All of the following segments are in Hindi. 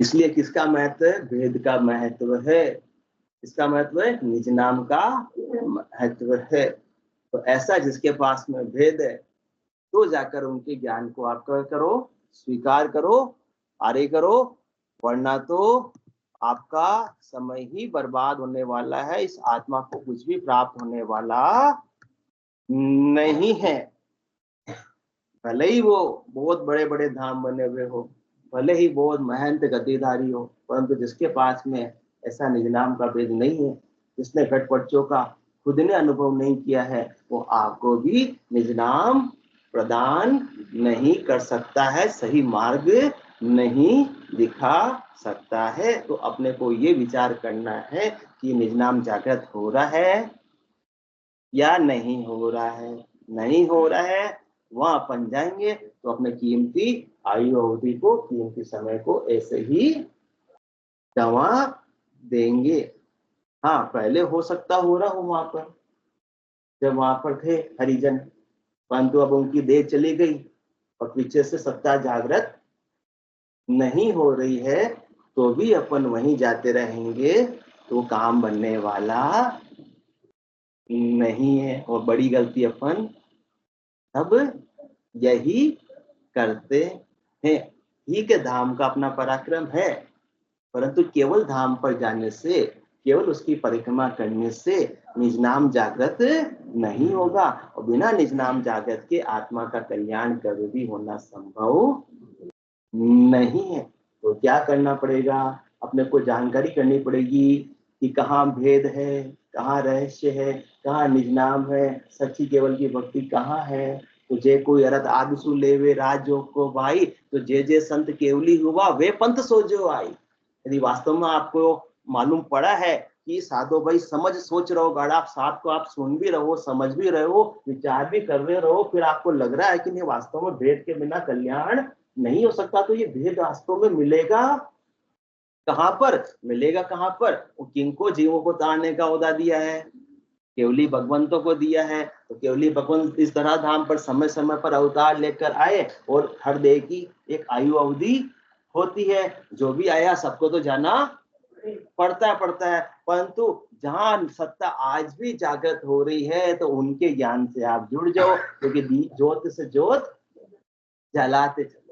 इसलिए किसका महत्व है? भेद का महत्व है। इसका महत्व है, निज नाम का महत्व है। तो ऐसा जिसके पास में भेद है तो जाकर उनके ज्ञान को आप करो, स्वीकार करो, आरे करो, वरना तो आपका समय ही बर्बाद होने वाला है। इस आत्मा को कुछ भी प्राप्त होने वाला नहीं है। भले ही वो बहुत बड़े बड़े धाम बने हुए हो, भले ही बहुत महंत गतिधारी हो, परंतु जिसके पास में ऐसा निज नाम का भेद नहीं है, जिसने घटपटों का खुद ने अनुभव नहीं किया है, वो आपको भी निज नाम प्रदान नहीं कर सकता है, सही मार्ग नहीं दिखा सकता है। तो अपने को ये विचार करना है कि निज नाम जागृत हो रहा है या नहीं हो रहा है। नहीं हो रहा है, वहां अपन जाएंगे तो अपने कीमती आयु अवधि को, कीमती समय को ऐसे ही गंवा देंगे। हाँ, पहले हो सकता हो रहा हो वहां पर, जब वहां पर थे हरिजन, परंतु अब उनकी देह चली गई और पीछे से सत्ता जागृत नहीं हो रही है, तो भी अपन वहीं जाते रहेंगे तो काम बनने वाला नहीं है। और बड़ी गलती अपन अब यही करते हैं। ठीक है, धाम का अपना पराक्रम है, परंतु केवल धाम पर जाने से, केवल उसकी परिक्रमा करने से निज नाम जागृत नहीं होगा। और बिना निज नाम जागृत के आत्मा का कल्याण कभी भी होना संभव नहीं है। तो क्या करना पड़ेगा? अपने को जानकारी करनी पड़ेगी कि कहाँ भेद है, कहाँ रहस्य है, कहाँ निज नाम है, सच्ची केवल की भक्ति कहाँ है। तो जे कोई अरत आदसु लेवे राजयोग को भाई, तो जे संत केवली हुआ वे पंथ सोजो आई। यदि वास्तव में आपको मालूम पड़ा है कि साधो भाई समझ सोच रहे हो, गाड़ा साथ को आप सुन भी रहो, समझ भी रहे हो, विचार भी कर रहे रहो, फिर आपको लग रहा है कि नहीं वास्तव में भेद के बिना कल्याण नहीं हो सकता, तो ये भेद वास्तव में मिलेगा कहां पर? मिलेगा कहां पर? किनको जीवों को तारने का औदा दिया है? केवली भगवंतों को दिया है। तो केवली भगवंत इस तरह धाम पर समय समय पर अवतार लेकर आए, और हर देह की एक आयु अवधि होती है। जो भी आया सबको तो जाना पड़ता है, परंतु जहां सत्ता आज भी जागृत हो रही है तो उनके ज्ञान से आप जुड़ जाओ, क्योंकि ज्योत से ज्योत जलाते चलो।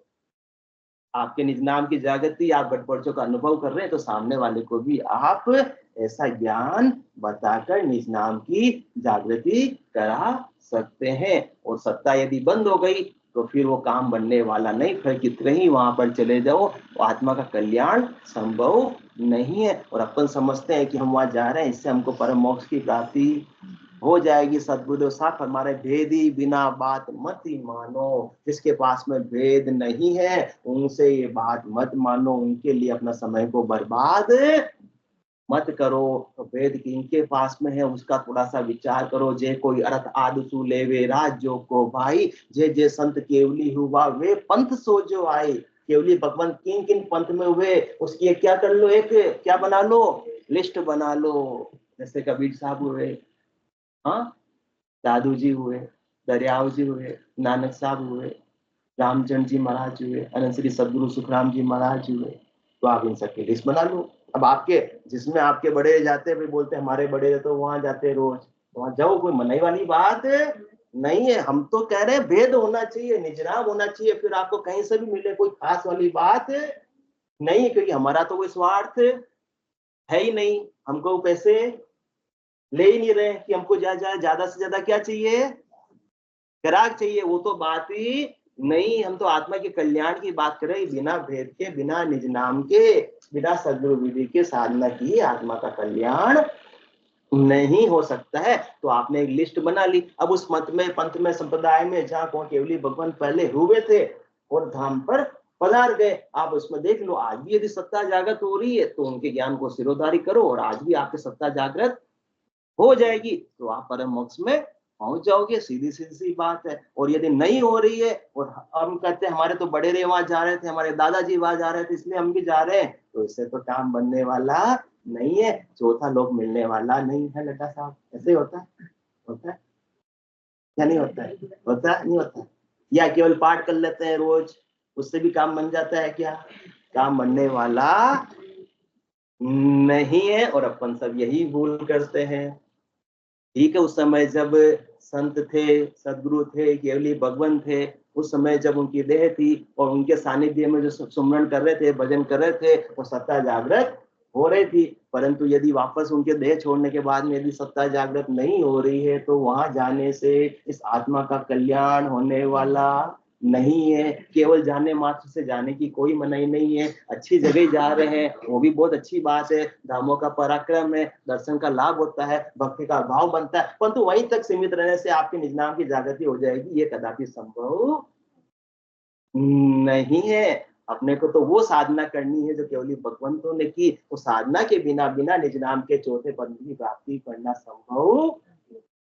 आपके निज नाम की जागृति, आप गठबढ़चों का अनुभव कर रहे हैं, तो सामने वाले को भी आप ऐसा ज्ञान बताकर निज नाम की जागृति करा सकते हैं। और सत्ता यदि बंद हो गई तो फिर वो काम बनने वाला नहीं। फिर कितने ही वहां पर चले जाओ, आत्मा का कल्याण संभव नहीं है। और अपन समझते हैं कि हम वहां जा रहे हैं, इससे हमको परम मोक्ष की प्राप्ति हो जाएगी। सदगुरुदेव साहब हमारे भेदी बिना बात मत ही मानो। जिसके पास में भेद नहीं है उनसे ये बात मत मानो, उनके लिए अपना समय को बर्बाद मत करो। तो भेद किनके पास में है उसका थोड़ा सा विचार करो। जे कोई अर्थ आदसु लेवे राजो को भाई, जे संत केवली हुआ वे पंथ सोजो आए। केवली भगवंत किन किन पंथ में हुए उसकी एक क्या कर लो, एक क्या बना लो, लिस्ट बना लो। जैसे कबीर साहब हुए, हाँ, दादू जी हुए, दरियाव जी हुए, नानक साहब हुए, रामचंद्र जी महाराज हुए, अनंत श्री सदगुरु सुखराम जी महाराज हुए। तो आप इन सबकी लिस्ट बना लो। अब आपके जिसमें आपके बड़े जाते हैं, बोलते हैं हमारे बड़े तो वहां जाते हैं रोज, वहां जाओ, कोई मनाई वाली बात नहीं है। हम तो कह रहे हैं भेद होना चाहिए, निजनाम होना चाहिए, फिर आपको कहीं से भी मिले, कोई खास वाली बात नहीं, क्योंकि हमारा तो कोई स्वार्थ है ही नहीं। हमको पैसे ले ही नहीं रहे कि हमको ज्यादा से ज्यादा क्या चाहिए, ग्राहक चाहिए। वो तो बात ही नहीं, हम तो आत्मा के कल्याण की बात कर रहे हैं। बिना भेद के, बिना निज नाम के, बिना सदगुरु विधि के साधना की आत्मा का कल्याण नहीं हो सकता है। तो आपने एक लिस्ट बना ली। अब उस मत में, पंथ में, संप्रदाय में जहाँ कौन केवली भगवान पहले हुए थे और धाम पर पधार गए, आप उसमें देख लो। आज भी यदि सत्ता जागृत हो रही है तो उनके ज्ञान को सिरोधारी करो, और आज भी आपकी सत्ता जागृत हो जाएगी तो आप परम मोक्ष में पहुंच जाओगे। सीधी सीधी सी बात है। और यदि नहीं हो रही है और हम कहते हैं हमारे तो बड़े रे वहां जा रहे थे, हमारे दादाजी वहां जा रहे थे इसलिए हम भी जा रहे हैं, तो इससे तो काम बनने वाला नहीं है। चौथा लोग मिलने वाला नहीं है लटा साहब। ऐसे होता है? होता है या नहीं होता है? होता है नहीं होता है? या केवल पाठ कर लेते हैं रोज, उससे भी काम बन जाता है क्या? काम बनने वाला नहीं है, और अपन सब यही भूल करते हैं। ठीक है, उस समय जब संत थे, सदगुरु थे, केवली भगवान थे, उस समय जब उनकी देह थी और उनके सानिध्य में जो सुमरण कर रहे थे, भजन कर रहे थे, वो सत्ता जागृत हो रही थी। परंतु यदि वापस उनके देह छोड़ने के बाद में यदि सत्ता जागृत नहीं हो रही है, तो वहां जाने से इस आत्मा का कल्याण होने वाला नहीं है। केवल जाने मात्र से जाने की कोई मनाही नहीं है। अच्छी जगह जा रहे हैं, वो भी बहुत अच्छी बात है, धामों का पराक्रम है, दर्शन का लाभ होता है, भक्ति का भाव बनता है, परंतु वहीं तक सीमित रहने से आपके निज नाम की जागृति हो जाएगी, ये कदापि संभव नहीं है। अपने को तो वो साधना करनी है जो केवली भगवंतों ने की। वो साधना के बिना बिना निज नाम के चौथे पद की प्राप्ति करना संभव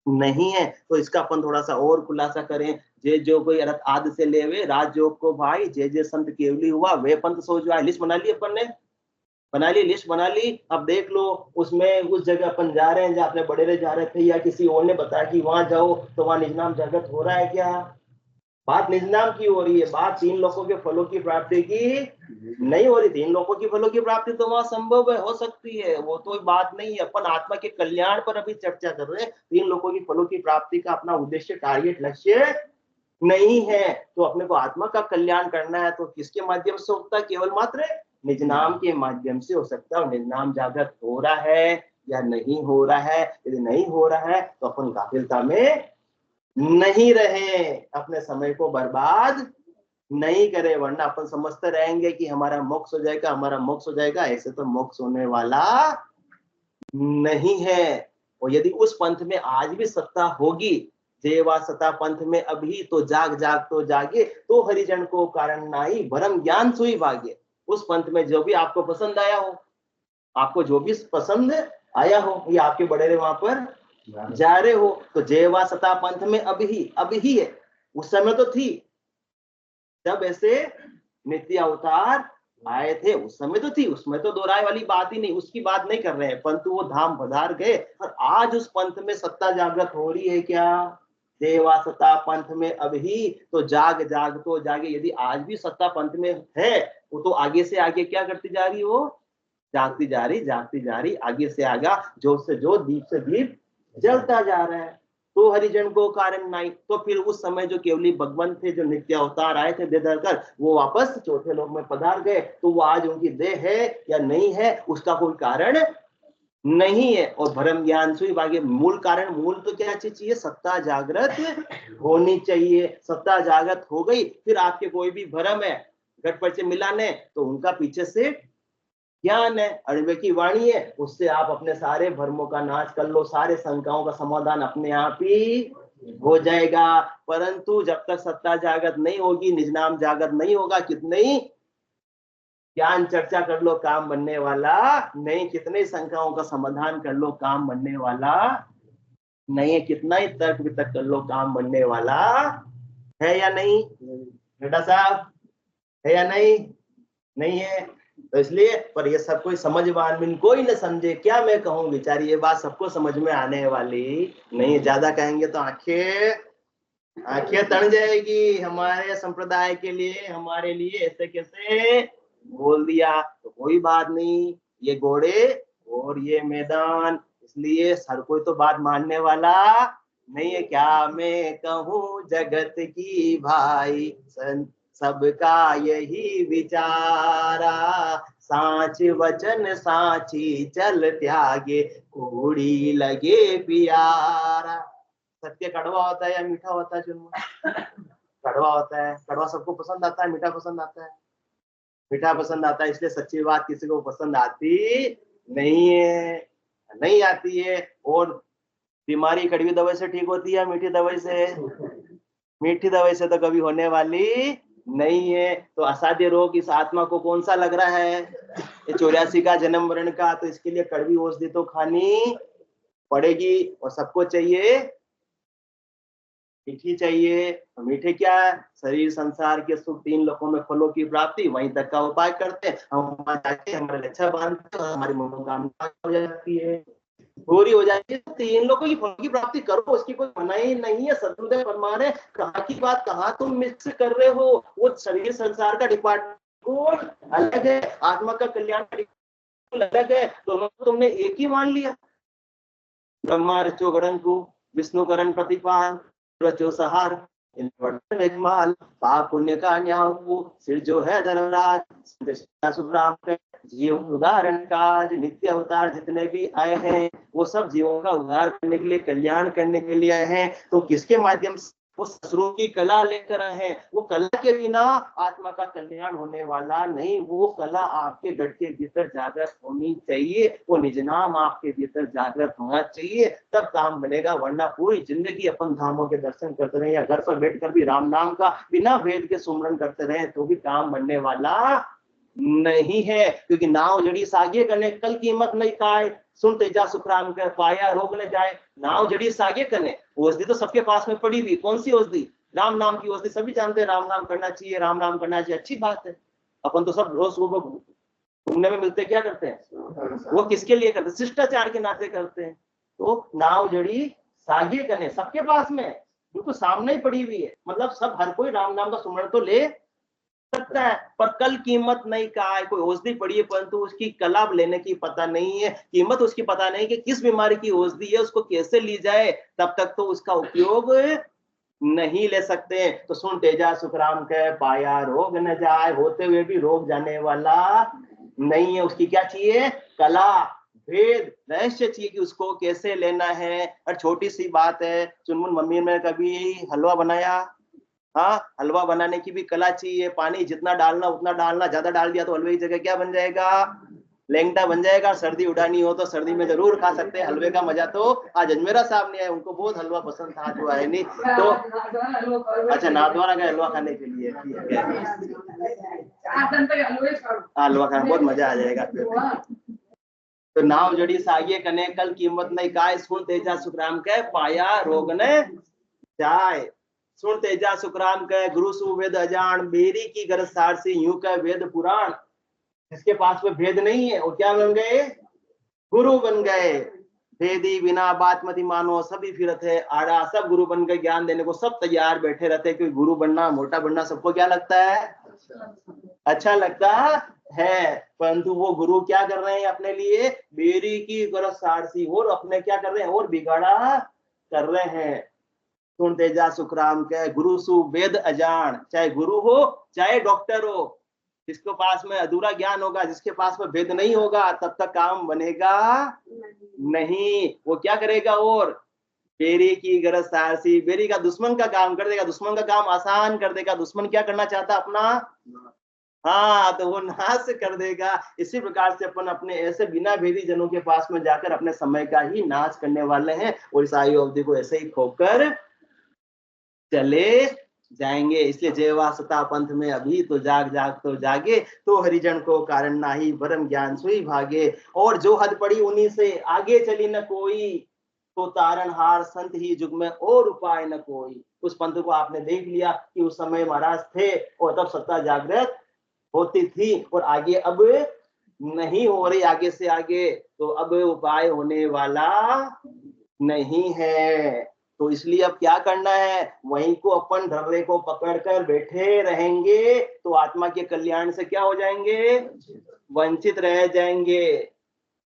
नहीं है। तो इसका अपन थोड़ा सा और खुलासा करें। जे जो कोई अर्थ आदि से लेवे राजयोग को भाई, जे जे संत केवली हुआ वे पंथ सो जाए। लिस्ट बना ली अपन ने, बना ली, लिस्ट बना ली। अब देख लो उसमें उस जगह अपन जा रहे हैं जहाँ अपने बड़े जा रहे थे, या किसी और ने बताया कि वहां जाओ तो वहां निजनाम जगत हो रहा है क्या? बात निजनाम की हो रही है, बात तीन लोगों के फलों की प्राप्ति की नहीं हो रही। तीन लोगों की फलों की प्राप्ति तो वहां संभव है, हो सकती है, वो तो बात नहीं है। अपन आत्मा के कल्याण पर अभी चर्चा कर रहे हैं। तीन लोगों की फलों की प्राप्ति का अपना उद्देश्य, टारगेट, लक्ष्य नहीं है। तो अपने को आत्मा का कल्याण करना है तो किसके माध्यम से होता है? केवल मात्र निज नाम के माध्यम से हो सकता है। और निज नाम जागृत हो रहा है या नहीं हो रहा है? यदि नहीं हो रहा है तो अपन गाफिलता में नहीं रहे, अपने समय को बर्बाद नहीं करे, वरना अपन समझते रहेंगे कि हमारा मोक्ष हो जाएगा, हमारा मोक्ष हो जाएगा। ऐसे तो मोक्ष होने वाला नहीं है। और यदि उस पंथ में आज भी सत्ता होगी, जेवा सत्ता पंथ में अभी, तो जाग जाग तो जागे, तो हरिजन को कारण नाई, भरम ज्ञान सुई भागे। उस पंथ में जो भी आपको पसंद आया हो, आपको जो भी पसंद आया हो, ये आपके बड़े वहां पर जा रहे हो, तो जयवा सता पंथ में अभी है। उस समय तो थी जब ऐसे नित्य अवतार आए थे, उस समय तो थी, उसमें तो दोहराए वाली बात ही नहीं, उसकी बात नहीं कर रहे हैं। परंतु वो धाम पधार गए और आज उस पंथ में सत्ता जागृत हो रही है क्या? देवा सत्ता पंथ में अभी, तो जाग जाग तो जागे। यदि आज भी सत्ता पंथ में है, वो तो आगे से आगे क्या करती जा रही हो? जागती जा रही, जागती जा रही, आगे से आगे, जो से जो, दीप से दीप जलता जा रहा है। तो हरिजन को कारण नहीं। तो फिर उस समय जो केवली भगवान थे, जो नित्य अवतार आए थे दे धरकर, वो वापस चौथे लोक में पधार गए। तो वो आज उनकी देह है या नहीं है, उसका कोई कारण नहीं है। और भरम ज्ञान सुई भागे, मूल कारण, मूल तो क्या चाहिए? सत्ता जागृत होनी चाहिए। सत्ता जागृत हो गई, फिर आपके कोई भी भरम है, घट से मिलाने, तो उनका पीछे से ज्ञान है, अणिवे की वाणी है, उससे आप अपने सारे भ्रमों का नाश कर लो, सारे शंकाओं का समाधान अपने आप ही हो जाएगा। परंतु जब तक सत्ता जागृत नहीं होगी, निज नाम जागृत नहीं होगा, कितने ही ज्ञान चर्चा कर लो, काम बनने वाला नहीं। कितने शंकाओं का समाधान कर लो, काम बनने वाला नहीं है। कितना ही तर्क वितर्क कर लो, काम बनने वाला है या नहीं? बेटा साहब, है या नहीं? नहीं है। तो इसलिए, पर ये सब कोई समझवान कोई न समझे, क्या मैं कहूँ बेचारी, ये बात सबको समझ में आने वाली नहीं। ज्यादा कहेंगे तो आंखें तन जाएगी। हमारे संप्रदाय के लिए, हमारे लिए ऐसे कैसे बोल दिया? तो कोई बात नहीं, ये घोड़े और ये मैदान, इसलिए हर कोई तो बात मानने वाला नहीं है। क्या मैं कहूँ जगत की भाई, सबका यही विचारा, साच वचन साची चल त्यागे, कूड़ी लगे प्यारा। सत्य कड़वा होता है या मीठा होता है? चुनमुन कड़वा होता है। कड़वा सबको पसंद आता है, मीठा पसंद आता है? मीठा पसंद आता है। इसलिए सच्ची बात किसी को पसंद आती नहीं है, नहीं आती है। और बीमारी कड़वी दवाई से ठीक होती है, मीठी दवाई से? मीठी दवाई से तो कभी होने वाली नहीं है। तो असाध्य रोग इस आत्मा को कौन सा लग रहा है? ये 84 का जन्म मरण का। तो इसके लिए कड़वी औषधि तो खानी पड़ेगी। और सबको चाहिए मीठी चाहिए। मीठे क्या है? शरीर, संसार के सुख, तीन लोकों में फलों की प्राप्ति, वहीं तक का उपाय करते हैं हम। जाके हमारे लच्छा बांधते हैं, हमारी मनोकामना हो जाती है, पूरी हो जाती है। तीन लोगों की फल की प्राप्ति करो, उसकी कोई मनाही नहीं है। सदगुरुदेव फरमा रहे, कहाँ की बात कहाँ तुम मिक्स कर रहे हो? वो शरीर संसार का डिपार्टमेंट बिल्कुल अलग है, आत्मा का कल्याण बिल्कुल अलग है। दोनों को तुमने एक ही मान लिया। ब्रह्मा रचो गणंकु, विष्णु करण प्रतिपाल, रचो सहार, माल, पाप पुण्य का न्याय, सिर जो है धर्मराज, सुखराम के जीव उदाहरण काज, नित्य अवतार जितने भी आए हैं वो सब जीवों का उद्धार करने के लिए, कल्याण करने के लिए आए हैं। तो किसके माध्यम से? वो ससुरों की कला लेकर आए हैं। वो कला के बिना आत्मा का कल्याण होने वाला नहीं। वो कला आपके गढ़ के भीतर जागृत होनी चाहिए, वो निज नाम आपके भीतर जागृत होना चाहिए, तब काम बनेगा। वरना पूरी जिंदगी अपन धामों के दर्शन करते रहे या घर पर बैठकर भी राम नाम का बिना वेद के सुमरन करते रहे तो भी काम बनने वाला नहीं है। क्योंकि नाव जड़ी सागे करने, कल कीमत नहीं खाए, सुन तेजा सुखराम कर पाया रोग न जाए। नाव जड़ी सागे करने, औषधि तो सबके पास में पड़ी हुई। कौन सी औषधि? राम नाम की औषधि। सभी जानते हैं राम नाम करना चाहिए, राम नाम करना चाहिए, अच्छी बात है। अपन तो सब रोज सुबह घूमने में मिलते क्या करते हैं? वो किसके लिए करते? शिष्टाचार के नाते करते हैं। तो नाव जड़ी सागे करने सबके पास में बिल्कुल सामने ही पड़ी हुई है। मतलब सब हर कोई राम नाम का सुमरण तो ले सकता है, पर कल कीमत नहीं कहा है। कोई औषधि पड़ी है परंतु उसकी कला लेने की पता नहीं है, कीमत उसकी पता नहीं कि किस बीमारी की औषधि है, उसको कैसे ली जाए, तब तक तो उसका उपयोग नहीं ले सकते। तो सुन तेजा सुखराम के पाया रोग न जाए, होते हुए भी रोग जाने वाला नहीं है। उसकी क्या चाहिए? कला, भेद, रहस्य चाहिए कि उसको कैसे लेना है। और छोटी सी बात है, चुनमुन मम्मी ने कभी हलवा बनाया? हाँ, हलवा बनाने की भी कला चाहिए। पानी जितना डालना उतना डालना, ज्यादा डाल दिया तो हलवे की जगह क्या बन जाएगा? लेंगटा बन जाएगा। सर्दी उड़ानी हो तो सर्दी में जरूर खा सकते हैं हलवे का मजा। तो आज अजमेरा साहब नहीं आए, उनको बहुत हलवा पसंद था, जो आए नहीं तो अच्छा नाथद्वारा गए हलवा खाने के लिए। ठीक है, हलवा खाने बहुत मजा आ जाएगा। तो नाव जड़ी सागे कने कल कीमत नहीं काय, सुन तेजा सुखराम के पाया रोग ने जाए। सुन तेजा सुखराम कह गुरु सुवेद अजान, बेरी की गरज सारसी यूं कह वेद पुराण। जिसके पास में भेद नहीं है वो क्या बन गए? गुरु बन गए। भेदी बिना बात मती मानो, सभी फिरत है आड़ा। सब गुरु बन गए, ज्ञान देने को सब तैयार बैठे रहते हैं। क्योंकि गुरु बनना, मोटा बनना सबको क्या लगता है? अच्छा लगता है। परंतु वो गुरु क्या कर रहे हैं अपने लिए? बेरी की गरज सारसी, और अपने क्या कर रहे हैं? और बिगाड़ा कर रहे हैं। सुन तेजा सुखराम के गुरु सु वेद अजान। चाहे गुरु हो चाहे डॉक्टर हो, जिसके पास में अधूरा ज्ञान होगा, जिसके पास में वेद नहीं होगा, तब तक काम बनेगा नहीं। वो क्या करेगा? और बेरी की गरज सारसी, बेरी का दुश्मन का काम कर देगा, दुश्मन का काम आसान कर देगा। दुश्मन क्या करना चाहता? अपना, हाँ, तो वो नाश कर देगा। इसी प्रकार से अपन अपने ऐसे बिना भेदी जनों के पास में जाकर अपने समय का ही नाश करने वाले हैं, और इस आयु अवधि को ऐसे ही खोकर चले जाएंगे। इसलिए जयवासता पंथ में अभी तो जाग जाग तो जागे, तो हरिजन को कारण नाही, परम ज्ञान सुई भागे। और जो हद पड़ी उन्हीं से आगे चली न कोई, तो तारणहार संत ही जुग में और उपाय न कोई। उस पंथ को आपने देख लिया कि उस समय महाराज थे और तब सत्ता जागृत होती थी, और आगे अब नहीं हो रही, आगे से आगे तो अब उपाय होने वाला नहीं है। तो इसलिए अब क्या करना है? वहीं को अपन ढर्रे को पकड़कर बैठे रहेंगे तो आत्मा के कल्याण से क्या हो जाएंगे? वंचित रह जाएंगे।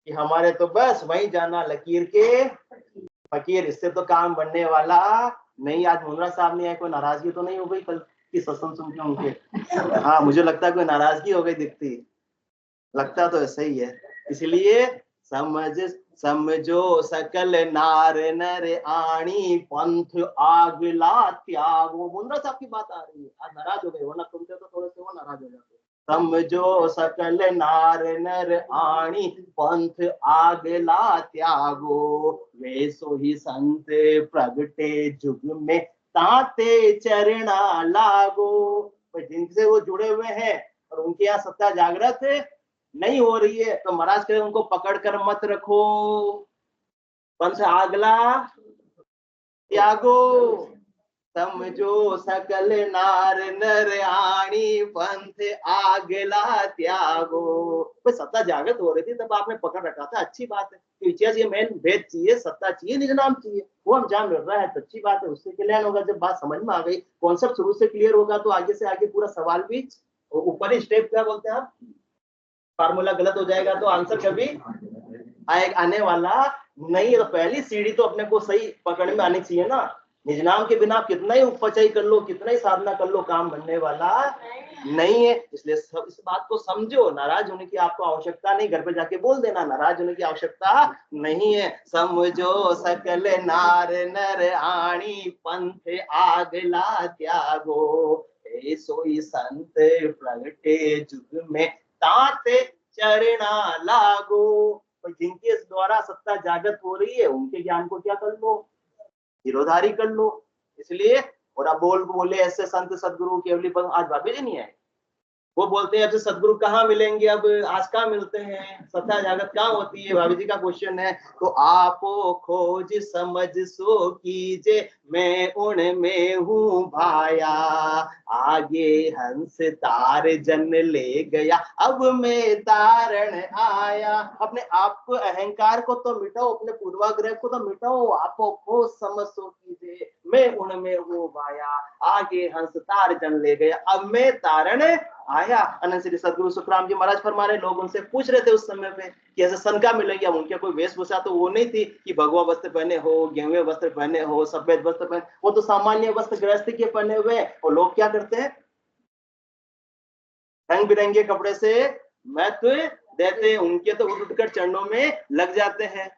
कि हमारे तो बस वहीं जाना लकीर के फकीर, इससे तो काम बनने वाला नहीं। आज मुंद्रा साहब नहीं आए, कोई नाराजगी तो नहीं हो गई कल की सत्संग सुन के उनके? हाँ, मुझे लगता है कोई नाराजगी हो गई दिखती, लगता तो ऐसा ही है। इसलिए समझो सकल नार नर आणी, पंथ आगला त्यागो। मुंद्रा साहब की बात आ रही है, आज नाराज हो गए, वरना सुनते तो थोड़े से वो नाराज हो जाते। समझो सकल नार नर आणी, पंथ आगला त्यागो। वे सो ही संत प्रगटे जुग में, ताते चरणा लागो। जिनसे वो जुड़े हुए हैं और उनके यहाँ सत्ता जागृत नहीं हो रही है, तो महाराज कहे उनको पकड़ कर मत रखो, पंथ आगला त्यागो। समझो सकल नार नर आणी, पंथ आगला त्यागो। कोई सत्ता जागृत हो रही थी तब आपने पकड़ रखा था, अच्छी बात है। ये मेन भेद चाहिए, सत्ता चाहिए, निज नाम चाहिए, वो हम जान रहा है तो अच्छी बात है। उससे कल्याण होगा। जब बात समझ में आ गई, कॉन्सेप्ट शुरू से क्लियर होगा, तो आगे से आगे पूरा सवाल भी ऊपर ही स्टेप क्या बोलते हैं आप, फार्मूला गलत हो जाएगा तो आंसर कभी आने वाला नहीं है। तो पहली सीढ़ी तो अपने को सही पकड़ में आनी चाहिए ना। निज नाम के बिना आप कितना ही उपचय कर लो, कितना ही साधना कर लो, काम बनने वाला नहीं है। इसलिए सब इस बात को समझो, नाराज होने की आपको आवश्यकता नहीं। घर पे जाके बोल देना, नाराज होने की आवश्यकता नहीं है। समझो सकल नार नर आणी पंथ आगला त्यागो, सोई संत प्रगटे जुग में ताते चरणा लागो। जिनके द्वारा सत्ता जागृत हो रही है उनके ज्ञान को क्या कर लो, गिरोधारी कर लो। इसलिए और अब बोले ऐसे संत सदगुरु केवली पर आज भाभी जी नहीं आए, वो बोलते हैं अब से सदगुरु कहाँ मिलेंगे, अब आज कहाँ मिलते हैं, सत्ता जागृत कहाँ होती है। भाभी जी का क्वेश्चन है, तो आपो खोज समझ सो कीजे, मैं उनमें हूँ भाया, आगे हंस तार जन ले गया, अब मैं तारण आया। अपने आप को, अहंकार को तो मिटाओ, अपने पूर्वाग्रह को तो मिटाओ। आपो खोज समझ सो कीजे, मैं उनमें हूँ भाया, आगे हंस तार जन ले गया, अब मैं तारण आया। अनंत श्री सदगुरु सुखराम जी महाराज फरमा रहे, लोग उनसे पूछ रहे थे उस समय पे कि ऐसे सन का मिलेंगे। अब उनके कोई वेशभूषा तो वो नहीं थी कि भगवा वस्त्र पहने हो, गेहुए वस्त्र पहने हो, सफेद वस्त्र पहने, वो तो सामान्य वस्त्र गृहस्थी के पहने हुए। और लोग क्या करते हैं, रंग बिरंगे कपड़े से महत्व देते हैं, उनके तो उठ उठकर चरणों में लग जाते हैं।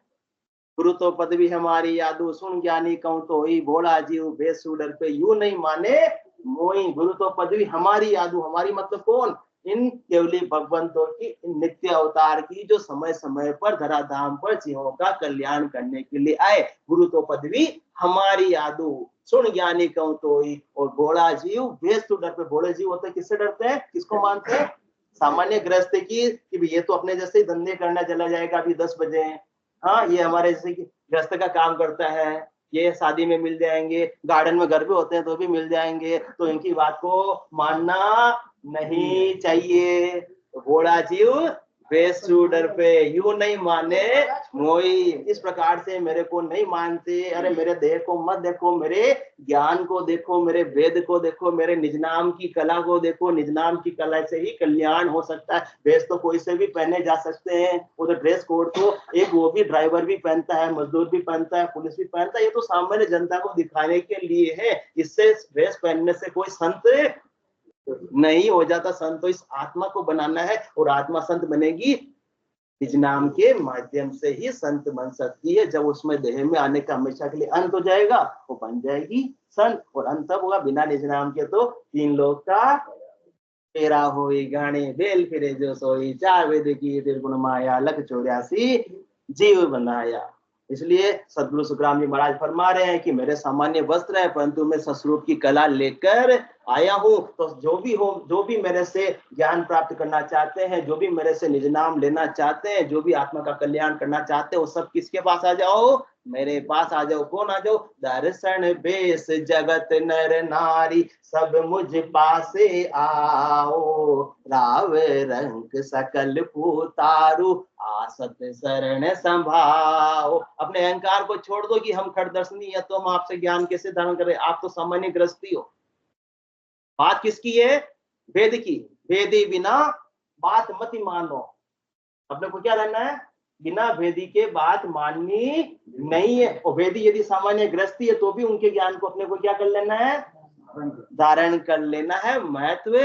गुरु तो पदवी हमारी यादू, सुन ज्ञानी कहूं तो ही, भोला जीव बेसु डर पे यूं नहीं माने मोई। गुरु तो पदवी हमारी यादू, हमारी मतलब कौन, इन केवली भगवंतों की, इन नित्य अवतार की, जो समय समय पर धराधाम पर जीवों का कल्याण करने के लिए आए। गुरु तो पदवी हमारी यादू, सुन ज्ञानी कहूं तो ही, और भोला जीव बेसु डर पे। भोले जीव होते किससे डरते हैं, किसको मानते हैं, सामान्य गृहस्थ की, कि ये तो अपने जैसे ही धंधे करना चला जाएगा, अभी 10 बजे हैं, हाँ ये हमारे जैसे कि गृहस्थ का काम करता है, ये शादी में मिल जाएंगे, गार्डन में घर भी होते हैं तो भी मिल जाएंगे, तो इनकी बात को मानना नहीं चाहिए। तो घोड़ा जीव बेसु डर पे यूं नहीं माने मोई। इस प्रकार से मेरे को नहीं मानते, अरे मेरे देह को मत देखो, मेरे ज्ञान को देखो, मेरे वेद को देखो, मेरे निज नाम की कला को देखो। निज नाम की कला से ही कल्याण हो सकता है। ड्रेस तो कोई से भी पहने जा सकते हैं, वो तो ड्रेस कोड तो एक वो भी ड्राइवर भी पहनता है, मजदूर भी पहनता है, पुलिस भी पहनता है, ये तो सामान्य जनता को दिखाने के लिए है। इससे ड्रेस पहनने से कोई संत नहीं हो जाता। संत तो इस आत्मा को बनाना है, और आत्मा संत बनेगी निज नाम के माध्यम से ही संत बन सकती है। जब उसमें देह में आने का हमेशा के लिए अंत हो जाएगा, वो बन जाएगी संत। और अंत तब होगा, बिना निज नाम के तो 3 लोक का तेरा होई गाने, बेल फिरे जो सोई, 4 वेद की निर्गुण माया, लख 84 जीव बनाया। इसलिए सदगुरु सुखराम जी महाराज फरमा रहे हैं कि मेरे सामान्य वस्त्र है, परंतु मैं सस्वरूप की कला लेकर आया हूं। तो जो भी हो, जो भी मेरे से ज्ञान प्राप्त करना चाहते हैं, जो भी मेरे से निज नाम लेना चाहते हैं, जो भी आत्मा का कल्याण करना चाहते हैं, वो सब किसके पास आ जाओ, मेरे पास आ जाओ। कौन आ जाओ, दर्शन बेस जगत नर नारी, सब मुझ पासे आओ, राव रंग सकल पुतारू, आसत शरण संभाओ। अपने अहंकार को छोड़ दो कि हम खड़ दर्शनी है तो हम आपसे ज्ञान कैसे धारण करें, आप तो सामान्य गृहस्थी हो। बात किसकी है, वेद की। वेदी बिना बात मत मानो। अपने को क्या रहना है, बिना वेदी के बात माननी नहीं है। और वेदी यदि सामान्य गृहस्थी है तो भी उनके ज्ञान को अपने को क्या कर लेना है, धारण कर लेना है, महत्व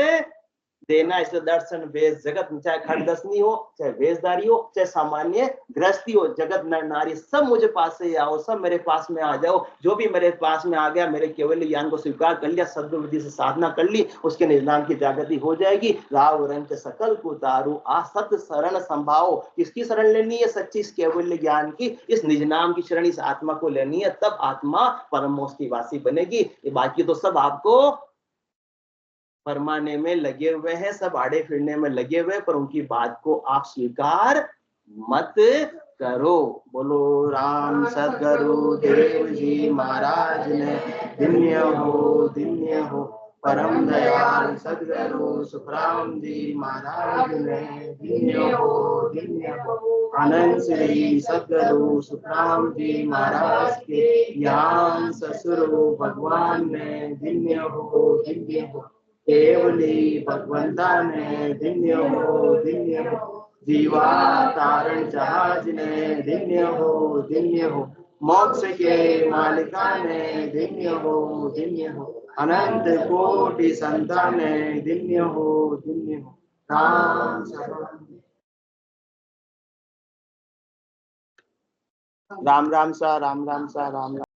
देना। इसलिए दर्शन वेश जगत, चाहे खंडदर्शनी हो, चाहे वेशधारी हो, चाहे सामान्य गृहस्थी हो, जगत नर नारी सब मुझे पास से आओ, सब मेरे पास में आ जाओ। जो भी मेरे पास में आ गया, मेरे केवल ज्ञान को स्वीकार कर लिया, सद्गुरु से साधना कर ली, उसके निज नाम की जागृति हो जाएगी। राव रंग सकल को तारू, आसत शरण संभाओ। किसकी शरण लेनी है, सच्ची इस केवल ज्ञान की, इस निज नाम की शरण इस आत्मा को लेनी है, तब आत्मा परम मोक्ष की वासी बनेगी। बाकी तो सब आपको फरमाने में लगे हुए हैं, सब आड़े फिरने में लगे हुए, पर उनकी बात को आप स्वीकार मत करो। बोलो राम सदगुरु देव जी महाराज ने धन्य हो परम दयाल सदगुरु सुखराम जी महाराज ने धन्य हो। आनंद श्री सदगुरु सुखराम जी महाराज के ज्ञान ससुरु भगवान ने धन्य हो। केवली भगवंता ने धन्य हो जीवा तारण जहाज ने धन्य हो मोक्ष के मालिका ने धन्य हो अनंत कोटि संतान ने धन्य हो राम राम राम सा राम राम सा राम राम